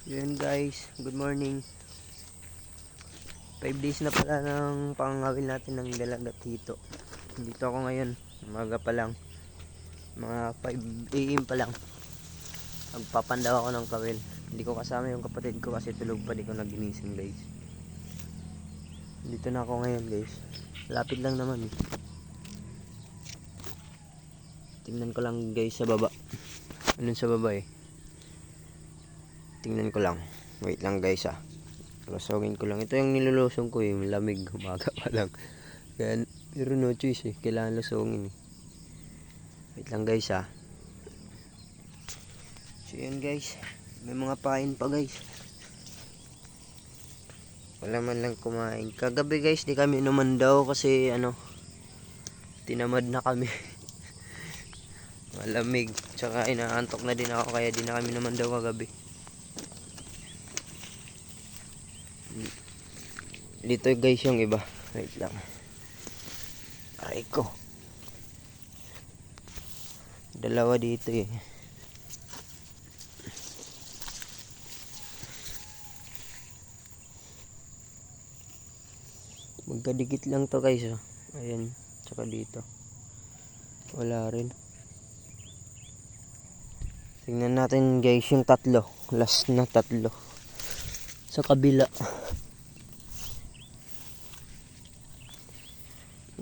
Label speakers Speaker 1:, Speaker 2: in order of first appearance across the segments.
Speaker 1: Yun guys, good morning. 5 days na pala ng pangangawil natin ng dalagat hito. Dito ako ngayon, umaga pa lang. Mga 5 AM pa lang. Magpapandaw ako ng kawil. Hindi ko kasama yung kapatid ko kasi tulog pa, di ko naginising guys. Dito na ako ngayon guys. Lapit lang naman eh. Tingnan ko lang guys sa baba. Anong sa baba eh? Tingnan ko lang. Wait lang guys ah. Lusogin ko lang. Ito yung nilulusong ko eh. Malamig. Umaga pa lang. Kaya, pero no choice eh. Kailangan lusogin eh. Wait lang guys ah. So yun guys. May mga pain pa guys. Wala man lang kumain. Kagabi guys, di kami naman daw kasi tinamad na kami. Malamig. Tsaka inaantok na din ako kaya di na kami naman daw kagabi. Dito guys yung iba. Wait lang. Aray ko. Dalawa dito eh. Magkadikit lang to guys oh. Ayan. Tsaka dito. Wala rin. Tingnan natin guys yung tatlo. Last na tatlo. Sa kabila.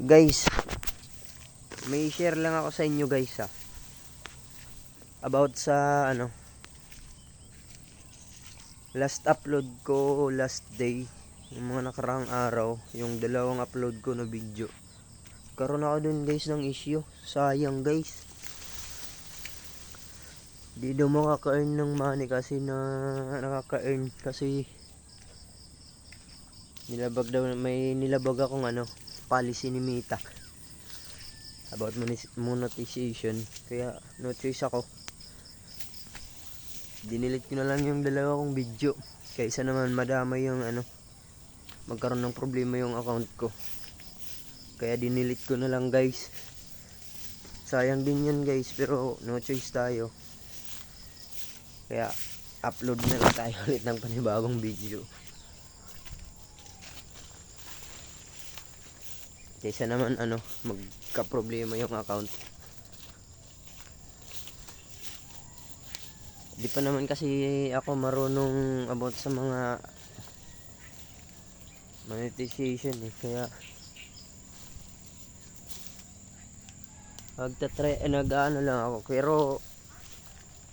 Speaker 1: Guys, may share lang ako sa inyo guys about sa last upload ko last day, yung mga nakaraang araw, yung dalawang upload ko na video. Karoon ako dun guys ng issue. Sayang guys. Di daw makaka-earn ng money kasi nakaka-earn kasi may nilabag akong policy ni Meta about monetization, kaya no choice ako, dinilit ko na lang yung dalawa kong video kaysa naman madamay yung magkaroon ng problema yung account ko, kaya dinilit ko na lang guys. Sayang din yun guys, pero no choice tayo, kaya upload na lang tayo ulit ng panibagong video kaysa naman magka-problema yung account. Di pa naman kasi ako marunong about sa mga monetization eh, kaya nag-ano lang ako, pero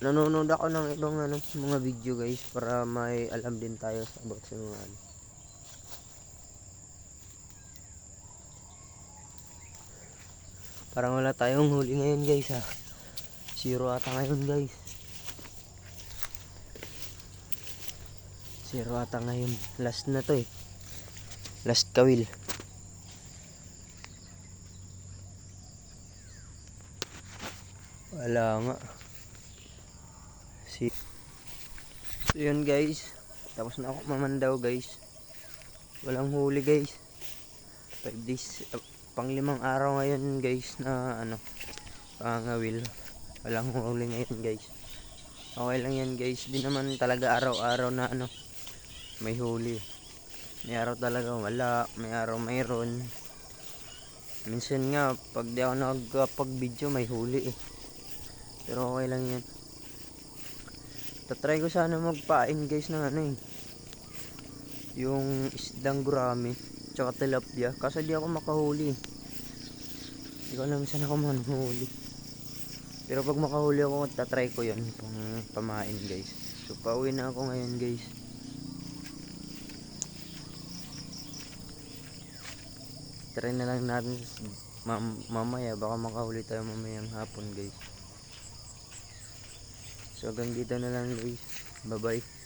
Speaker 1: nanonood ako ng ibang mga video guys para may alam din tayo about sa mga parang wala tayong huli ngayon guys zero ata ngayon guys. Zero ata ngayon. Last na to eh. Last kawil. Wala nga. So yun guys. Tapos na ako mamandaw guys. Walang huli guys. 5 days. Pang 5 araw ngayon guys na pangawil. Walang huli ngayon guys. Okay lang yan guys. Di naman talaga araw-araw na may huli. May araw talaga wala, may araw mayroon. Minsan nga pag di ako nagpag-video may huli eh. Pero okay lang yan. Tatry ko sana magpain guys ng yung isdang gurami tsaka tilapia, kasi di ako makahuli. Di ko alam saan ako manhuli. Pero pag makahuli ako, tatry ko yun pang pamain guys. So pauwi na ako ngayon guys. Try na lang natin mamaya, baka makahuli tayo mamayang hapon guys. So hanggang dito na lang guys. Bye bye.